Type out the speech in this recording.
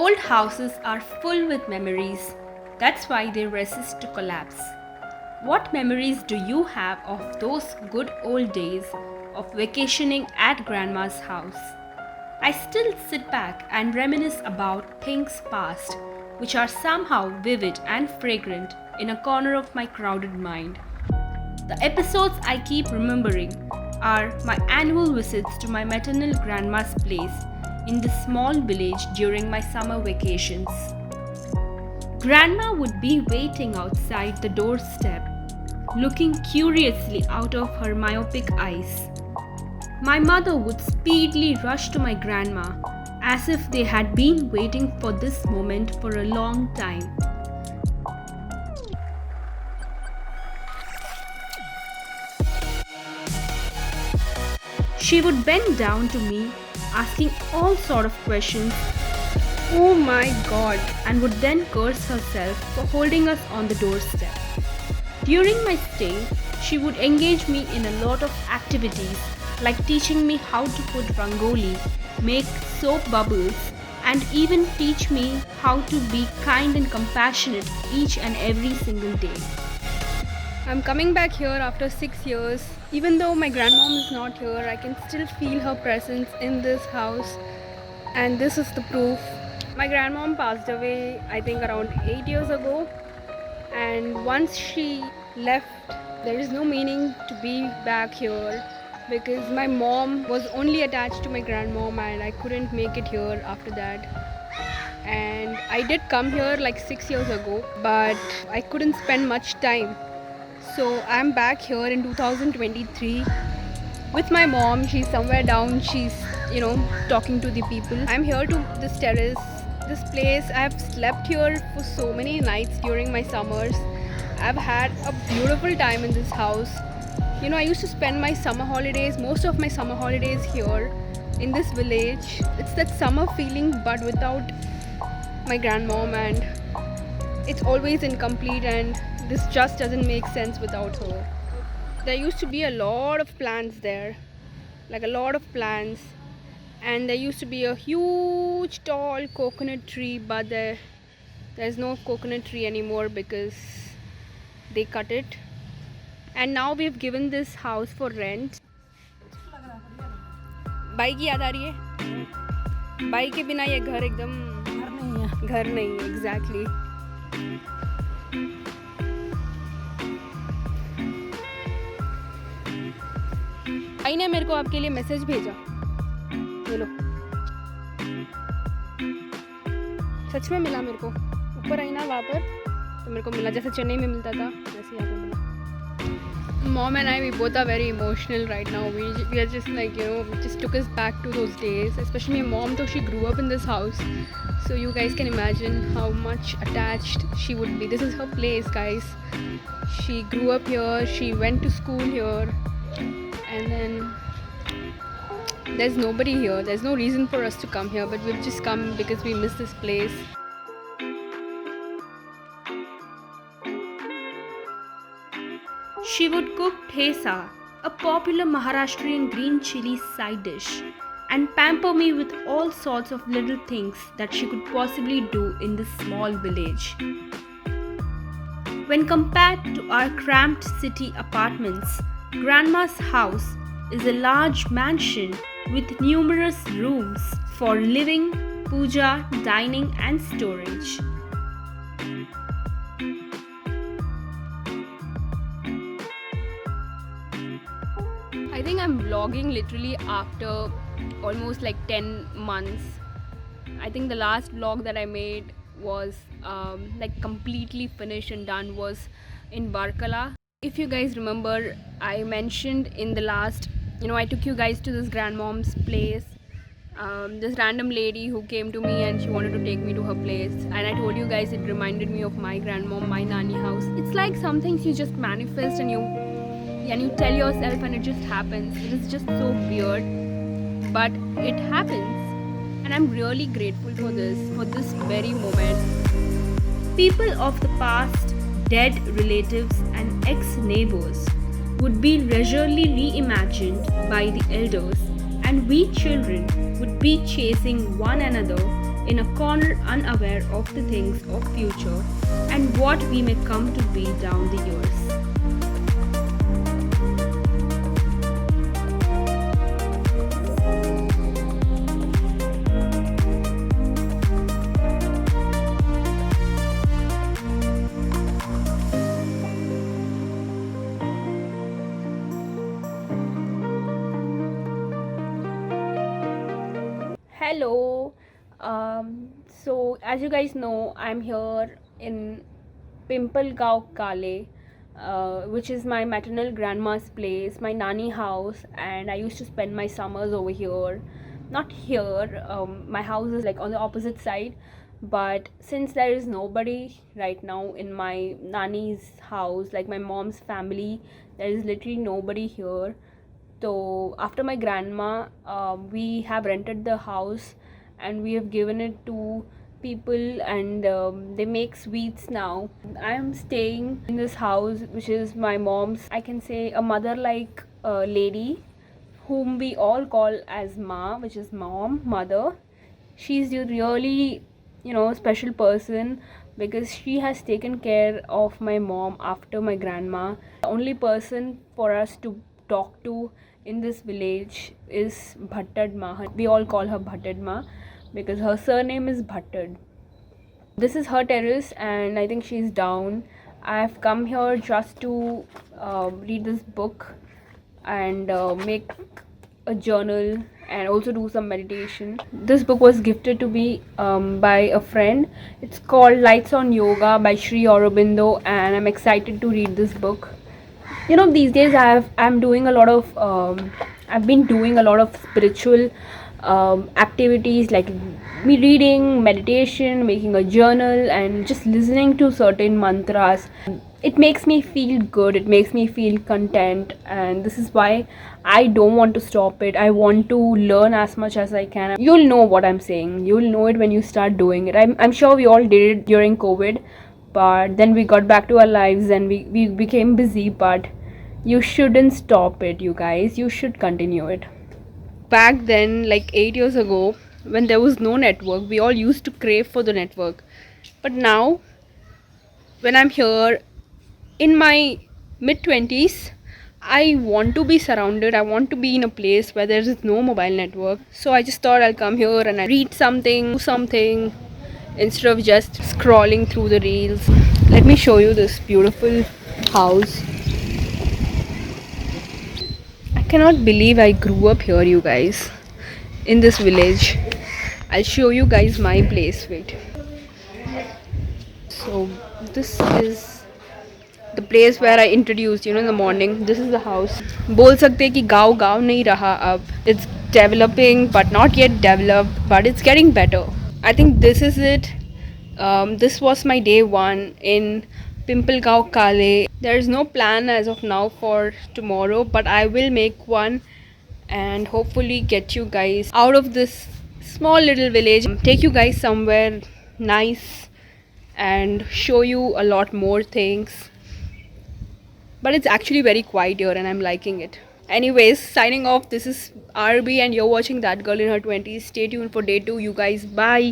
Old houses are full with memories. That's why they resist to collapse. What memories do you have of those good old days of vacationing at grandma's house? I still sit back and reminisce about things past, which are somehow vivid and fragrant in a corner of my crowded mind. The episodes I keep remembering are my annual visits to my maternal grandma's place in the small village during my summer vacations. Grandma would be waiting outside the doorstep, looking curiously out of her myopic eyes. My mother would speedily rush to my grandma as if they had been waiting for this moment for a long time. She would bend down to me, asking all sort of questions. Oh my god, and would then curse herself for holding us on the doorstep. During my stay, she would engage me in a lot of activities like teaching me how to put rangoli, make soap bubbles, and even teach me how to be kind and compassionate each and every single day. I'm coming back here after 6 years. Even though my grandmom is not here, I can still feel her presence in this house, and this is the proof. My grandmom passed away, I think, around 8 years ago, and once she left, there is no meaning to be back here because my mom was only attached to my grandmom and I couldn't make it here after that. And I did come here like 6 years ago, but I couldn't spend much time. So I'm back here in 2023 with my mom. She's somewhere down, she's talking to the people. I'm here to this terrace, this place. I've slept here for so many nights during my summers. I've had a beautiful time in this house. I used to spend my summer holidays, most of my summer holidays here in this village. It's that summer feeling but without my grandmom, and it's always incomplete, and this just doesn't make sense without her. There used to be a lot of plants there, like a lot of plants, and there used to be a huge tall coconut tree, but there's no coconut tree anymore because they cut it. And now we've given this house for rent. भाई की याद आ रही है? भाई के बिना ये घर एकदम घर नहीं है exactly. भाई ने मेरे को आपके लिए मैसेज भेजा, बोलो। सच में मिला मेरे को, ऊपर आई ना वहाँ पर तो मेरे को मिला, जैसे चेन्नई में मिलता था वैसे यहाँ पे मिला. Mom and I, we both are very emotional right now. We are just like, it just took us back to those days. Especially my mom, though she grew up in this house. So you guys can imagine how much attached she would be. This is her place, guys. She grew up here, she went to school here. And then there's nobody here. There's no reason for us to come here, but we've just come because we miss this place. She would cook thesa, a popular Maharashtrian green chili side dish, and pamper me with all sorts of little things that she could possibly do in this small village. When compared to our cramped city apartments, Grandma's house is a large mansion with numerous rooms for living, puja, dining, and storage. I think I'm vlogging literally after almost like 10 months. I think the last vlog that I made was like completely finished and done was in Barkala. If you guys remember, I mentioned in the last, I took you guys to this grandmom's place. This random lady who came to me and she wanted to take me to her place, and I told you guys it reminded me of my grandmom, my nanny house. It's like some things you just manifest and you tell yourself and it just happens. It is just so weird, but it happens, and I'm really grateful for this very moment. People of the past, dead relatives and ex-neighbors would be leisurely reimagined by the elders, and we children would be chasing one another in a corner unaware of the things of future and what we may come to be down the years. Hello. So as you guys know, I'm here in Pimpalgaon Kale, which is my maternal grandma's place, my nanny house, and I used to spend my summers over here. Not here. My house is like on the opposite side, but since there is nobody right now in my nanny's house, like my mom's family, there is literally nobody here. So after my grandma, we have rented the house and we have given it to people, and they make sweets now. I am staying in this house, which is my mom's, I can say, a mother like lady whom we all call as Ma, which is mom, mother. She's a really, special person because she has taken care of my mom after my grandma. The only person for us to talk to in this village is Bhattad Ma. We all call her Bhattad Ma because her surname is Bhattad. This is her terrace and I think she's down. I've come here just to read this book and make a journal and also do some meditation. This book was gifted to me by a friend. It's called Lights on Yoga by Sri Aurobindo, and I'm excited to read this book. These days I'm doing a lot of I've been doing a lot of spiritual activities, like me reading, meditation, making a journal, and just listening to certain mantras. It makes me feel good, it makes me feel content, and this is why I don't want to stop it. I want to learn as much as I can. You'll know what I'm saying, you'll know it when you start doing it. I'm sure we all did it during COVID, but then we got back to our lives and we became busy. But you shouldn't stop it, you guys, you should continue it. Back then, like 8 years ago, when there was no network, we all used to crave for the network. But now, when I'm here in my mid 20s, I want to be surrounded, I want to be in a place where there is no mobile network. So I just thought I'll come here and I read something, do something, instead of just scrolling through the reels. Let me show you this beautiful house. I cannot believe I grew up here, you guys, in this village. I'll show you guys my place. Wait. So this is the place where I introduced, in the morning. This is the house. बोल सकते हैं कि गाँव गाँव नहीं रहा अब. It's developing but not yet developed, but it's getting better. I think this is it. This was my day one in Pimpalgaon Kale. There is no plan as of now for tomorrow, but I will make one and hopefully get you guys out of this small little village, take you guys somewhere nice and show you a lot more things. But it's actually very quiet here and I'm liking it. Anyways, signing off. This is RB and you're watching That Girl in Her 20s. Stay tuned for day 2, you guys. Bye.